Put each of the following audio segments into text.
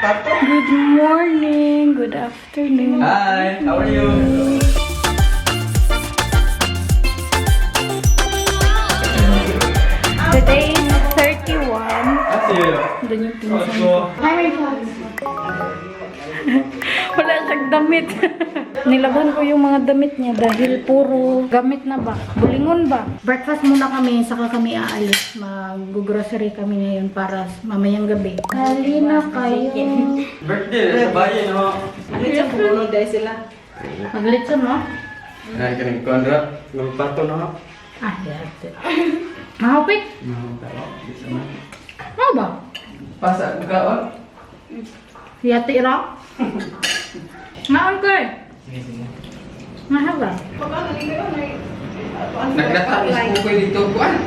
Good morning, good afternoon. Hi, how are you? Today is 31. That's you. Doon yung pinsan ko. Hi, my vlogs. Wala siyang damit. Nilaban ko yung mga damit niya dahil puro gamit na ba? Bulingon ba? Breakfast muna kami, saka kami aalis. Mag-grocery kami ngayon para mamayang gabi. Halina kayo. Birthday, sa bayan, no? Litson, pumunod dahil sila. Maglitson, no? Ay, kaning kondra. Ng pato, no? Ah, yes. Mahapit? Ano ba? Pasa, kaon? Yati ra? Naon ko eh. Mahaba. Nagdatanis ko kayo dito, kuan.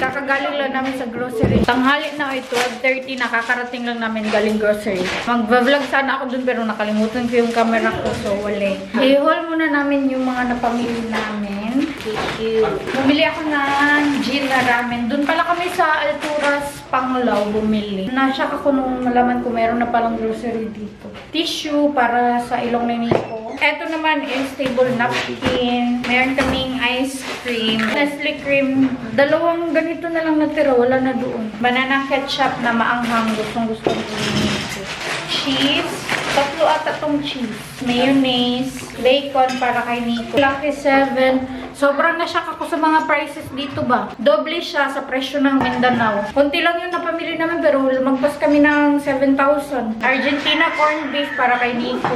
Kakagaling lang namin sa grocery. Tanghali na ay 12:30, nakakarating lang namin galing grocery. Mag-vlog sana ako dun pero nakalimutan ko yung camera ko, so wala. I-haul muna namin yung mga napamili namin. Thank you. Bumili ako ng gin na ramen. Dun pala kami sa Alturas, Panglao, bumili. Nasyak ako nung malaman ko meron na palang grocery dito. Tissue para sa ilong ni Nico. Eto naman is table napkin. Meron kaming ice cream. Nestle cream. Dalawang ganito na lang natira. Wala na doon. Banana ketchup na maanghang. Gustong-gusto ko nito. Cheese. Tatlo ata tong cheese. Mayonnaise. Bacon para kay Nico. Lucky 7. Sobrang nasyak ako sa mga prices dito ba. Doble siya sa presyo ng Mindanao. Kunti lang yung napamili namin pero lumagpas kami ng 7,000. Argentina corned beef para kay Nico.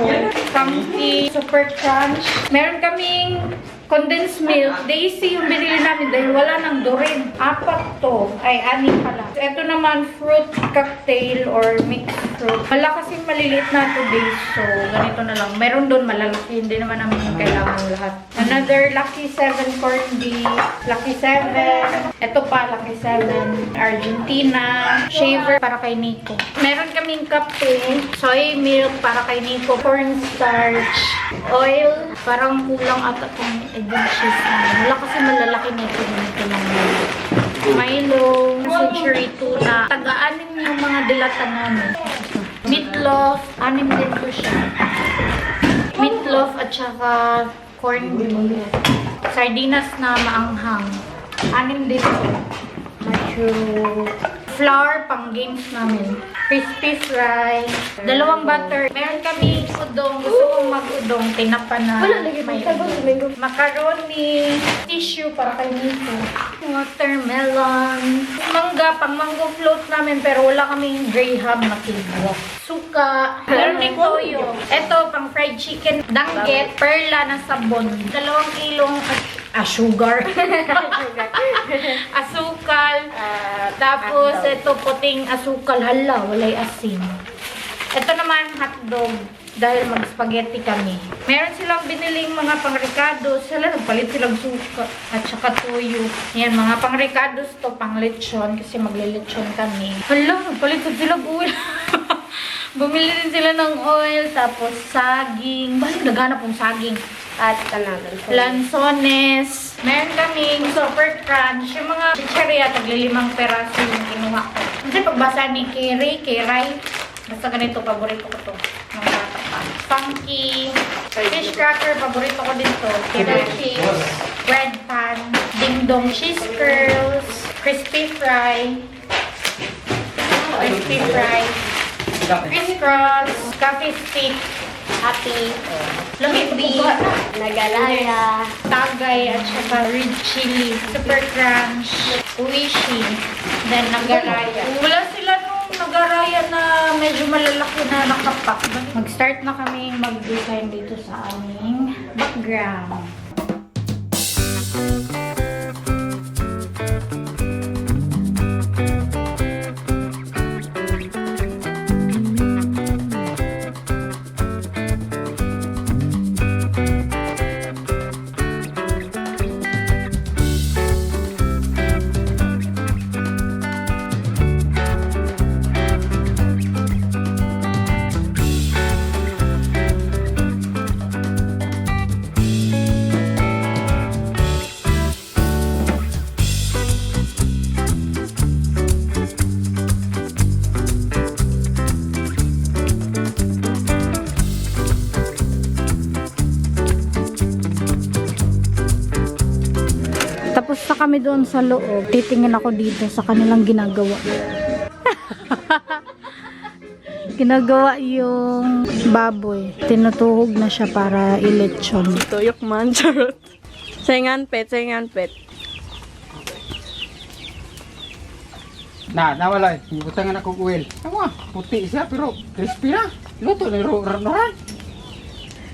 Sampi, super crunch. Meron kaming condensed milk. Daisy yung binili namin dahil wala nang durin. 4 to. Ay, 6 pala. Ito naman, fruit cocktail or mixed fruit. Wala kasing maliliit na today. So, ganito na lang. Meron doon malalaki. Hindi naman namin kailangan lahat. Another Lucky 7 corned beef. Lucky 7. Ito pa, Lucky 7. Argentina. Shaver para kay Nico. Meron kaming kape. Soy milk para kay Nico. Cornstarch. Oil. Parang kulang ata itong egg cheese namin. Wala kasi malalaki nito. Ganito lang. Milo. Century tuna. Taga-anim yung mga dilata namin. Meatloaf. 6 din po siya. Meatloaf at saka corned beef. Sardinas na maanghang. 6 din po. Macho. Flour pang games namin. Crispy fry. 2 butter. Meron kami udong. Gusto kong mag-udong. Tinapa na. May macaroni. Tissue para kay Nico. Watermelon. Mangga. Pang mango float namin. Pero wala kaming graham na kilo. Suka. Meron din toyo. Ito, pang fried chicken. Danget. Perla na sabon. 2 kilong sugar. Asukal. Tapos, ito puting asukal. Hala, walay asin. Ito naman, hotdog. Dahil mag-spaghetti kami. Meron silang biniling mga pang-ricados. Sila, nagpalit silang suka. At saka toyo. Yan, mga pang-ricados to, pang-lechon. Kasi magle-lechon kami. Hala, nagpalit silang oil. Bumili din sila ng oil. Tapos, saging. Bakit naghanap ng saging? At lansones. Meron kaming super crunch. Yung mga chicheria, tagli-5 peraso yung kinuha ko. Kasi pagbasa ni Kiray. Basta ganito, paborito ko to. Nung bata pa. Funky. Fish cracker, paborito ko din to. Cheddar cheese. Bread pan. Ding dong cheese curls. Crispy fry. Crispy fry. Crisscross. Coffee stick. Happy. Lumimbi. Nagalaya. Tagay at saka red chili. Super crunch. Uishi. Then nagaraya. Wala sila nung nagaraya na medyo malalaki na nakapak. Mag-start na kami mag-design dito sa aming background. kami doon sa loob. Titingin ako dito sa kanilang ginagawa. Ginagawa yung baboy. Tinutuhog na siya para ilechon. Tuyok man, charot. Sayangan pet, sayangan pet. Nawala. Ibutangan ako kuwil. Tama, puti siya pero crispy na. Luto na ron.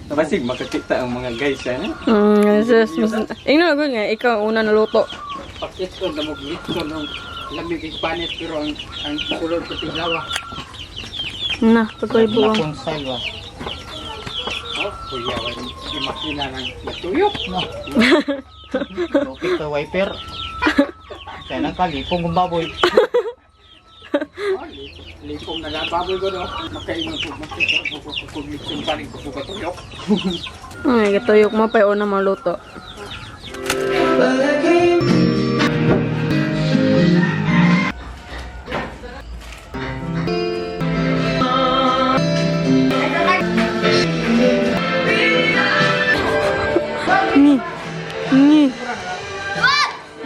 Basig makakita ang mga guys yan. Ingno na nga, ikaw ang una naluto. Pakit ko na maglito ng lamig ng panis pero ang sulod ko tiglawa. Na, pagkoy buwang. Nakonsal ba? Oh, kuya, di makina ng natuyok. No. Okay ka, wiper. Kaya nang kalipong ng baboy. Lipong na lang baboy ko, no? Makaingon po, makikita paling ko po tuyok. Ay, katuyok mo pa yung una maluto.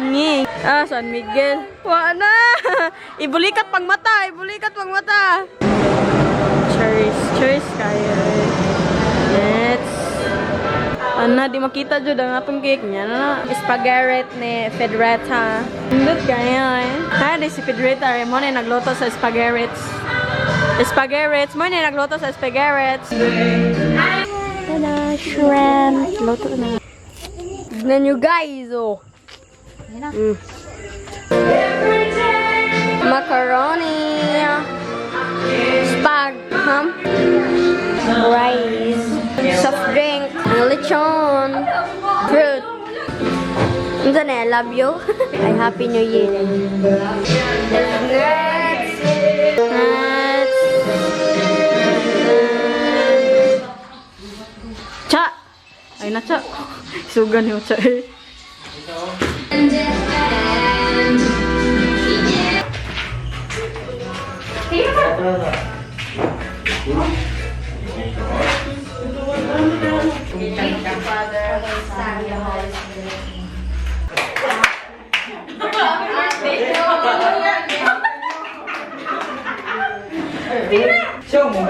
Ni. Ah, San Miguel. Wa na. Ibulikat pang mata, ibulikat pang mata. Cheers kayo. Let's. Ana, di makita jud ang atong cake niya na. Spaghetti ni Federata. Indot kaya eh. Ha, di si Federata mo na nagluto sa spaghetti. Mo na nagluto sa spaghetti. Tada, shrimp. Luto na. Tignan nyo guys, oh. Macaroni, spag, rice, soft drink, lechon, fruit. Unsa na, love you. Ay, Happy New Year. Nuts. Cha! Ay na, cha. Sugan yung cha eh. Show mo.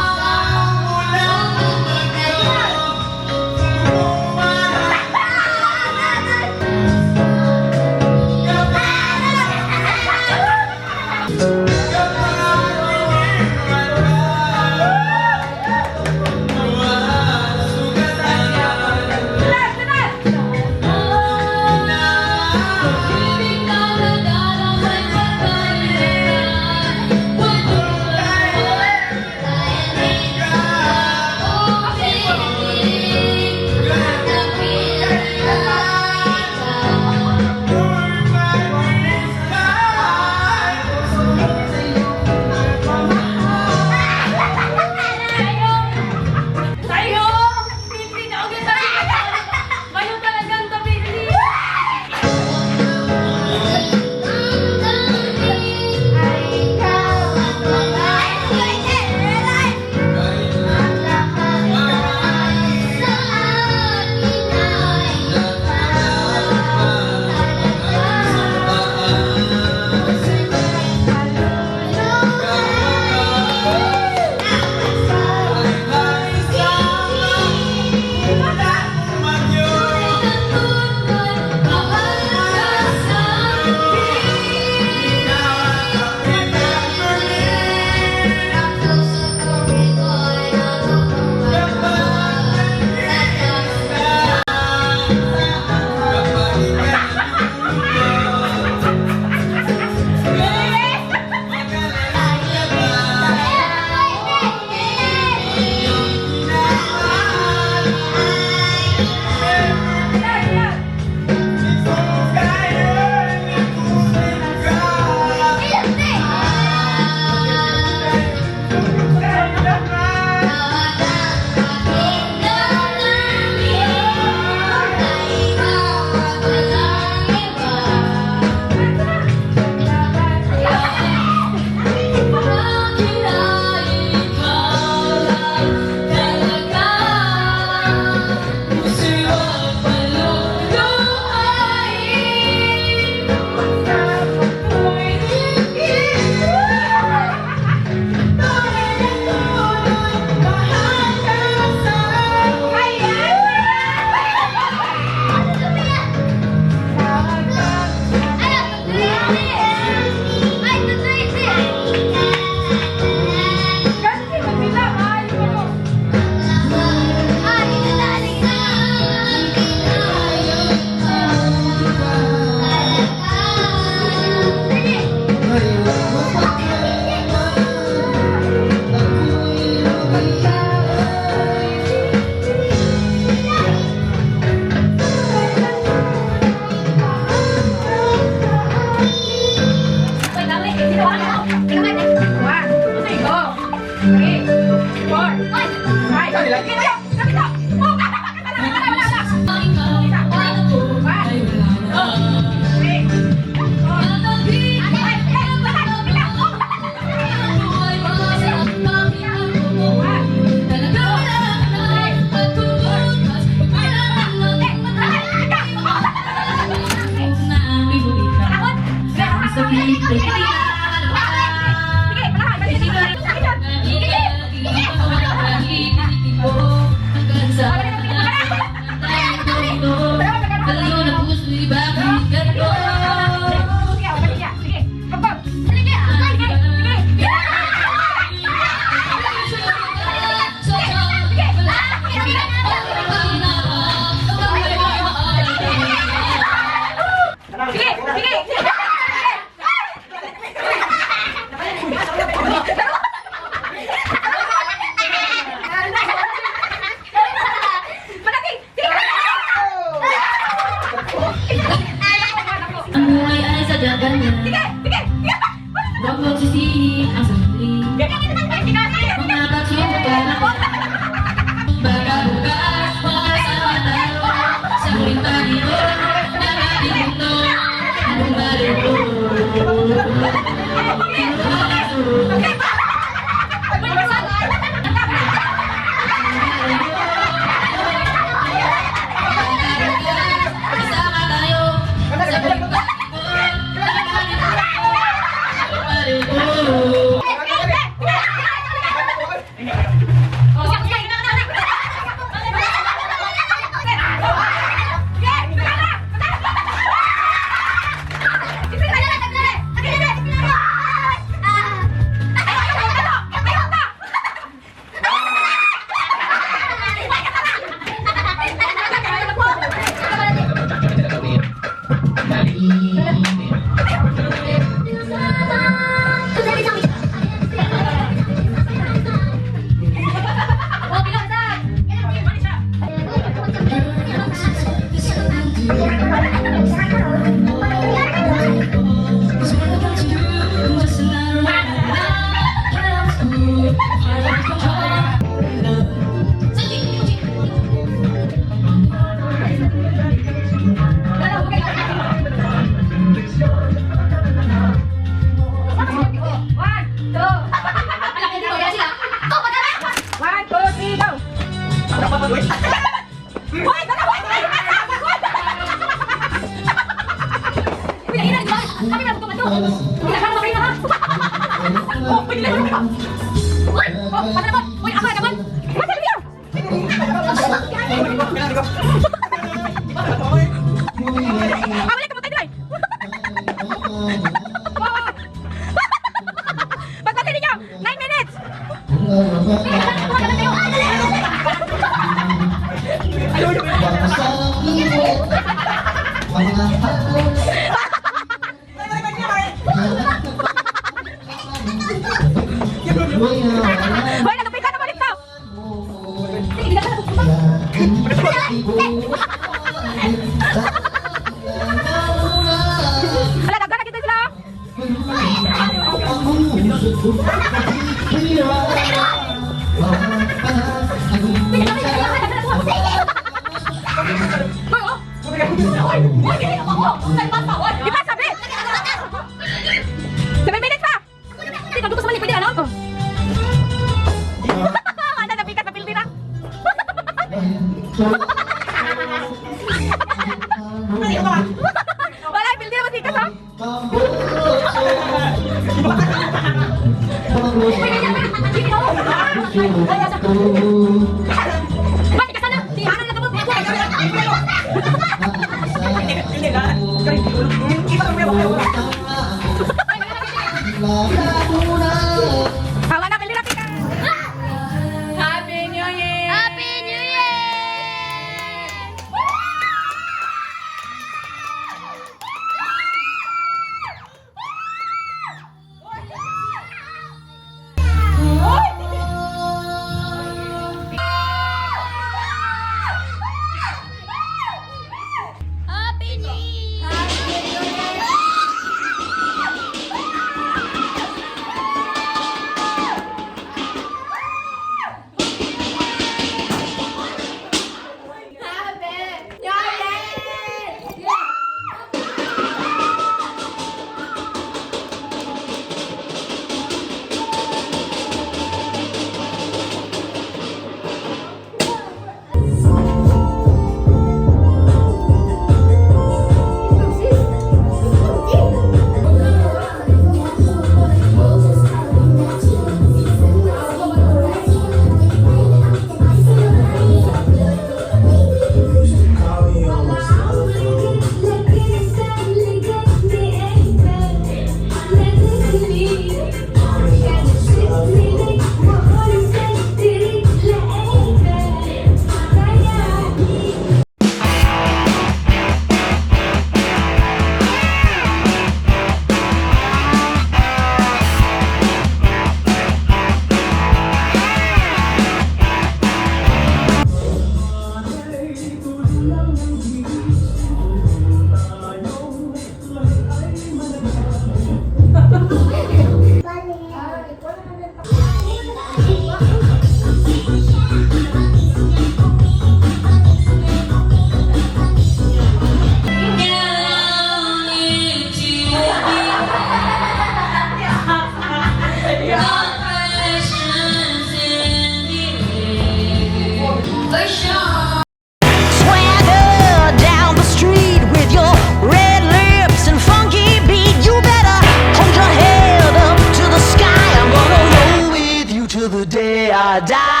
die.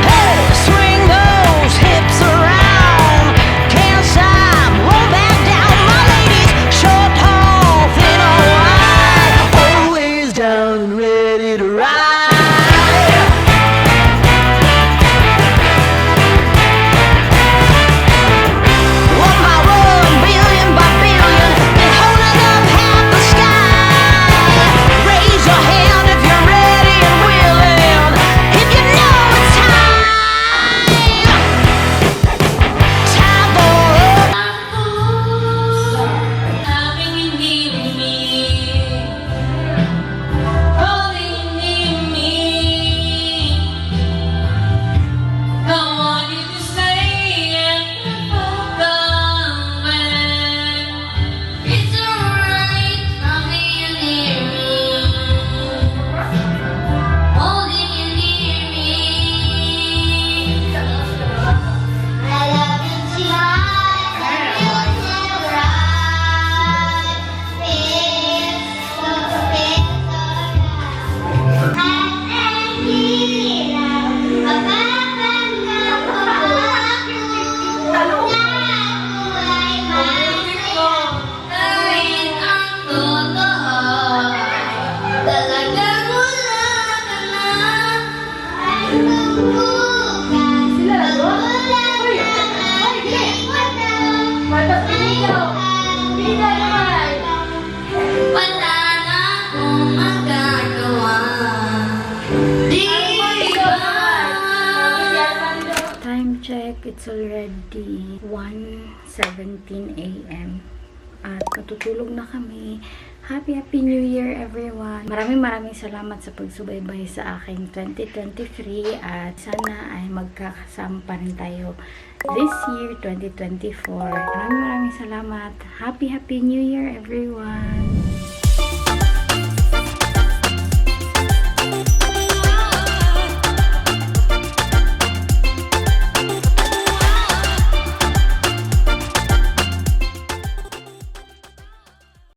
Hey, swing those hips around. Can't stop, roll back down. My ladies, short, tall, thin or wide, always down and ready to ride. One by one, billion by billion, been holding up half the sky. Raise your hand if you're ready and willing, if you know it's time. Time for Having you need me, holding you need me. Don't want you to stay and come back. It's alright, having you near me, holding you near me. I love you tonight, I feel right. It's alright. Wala na akong magagawa. Di ba? Time check, it's already 1:17 a.m. At matutulog na kami. Happy New Year everyone! Maraming salamat sa pagsubaybay sa aking 2023 at sana ay magkakasama pa rin tayo this year, 2024. Maraming salamat! Happy New Year everyone!